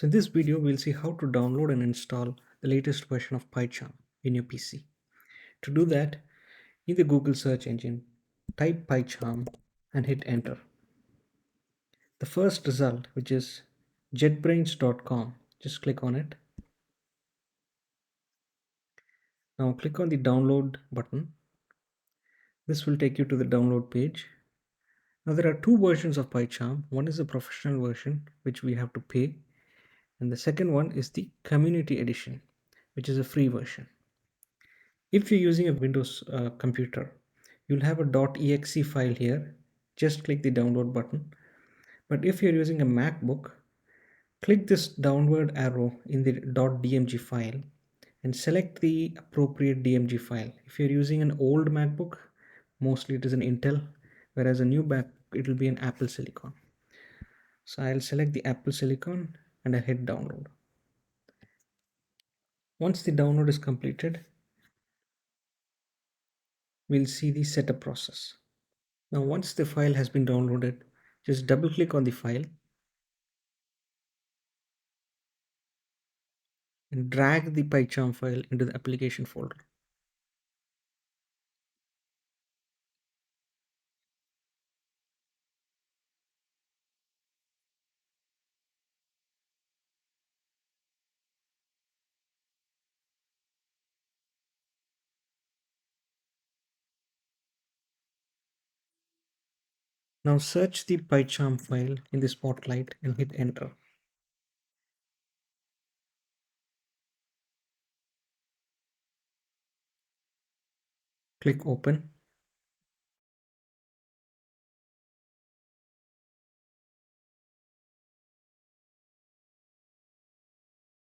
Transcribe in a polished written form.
So in this video, we'll see how to download and install the latest version of PyCharm in your PC. To do that, in the Google search engine, type PyCharm and hit enter. The first result, which is jetbrains.com, just click on it. Now click on the download button. This will take you to the download page. Now there are two versions of PyCharm. One is the professional version, which we have to pay, and the second one is the community edition, which is a free version. If you're using a Windows computer, you'll have a .exe file here. Just click the download button. But if you're using a MacBook, click this downward arrow in the .dmg file and select the appropriate DMG file. If you're using an old MacBook, mostly it is an Intel, whereas a new Mac, it will be an Apple Silicon. So I'll select the Apple Silicon and I hit download. Once the download is completed, we'll see the setup process. Now, once the file has been downloaded, just double click on the file and drag the PyCharm file into the application folder. Now search the PyCharm file in the spotlight and hit enter. Click open.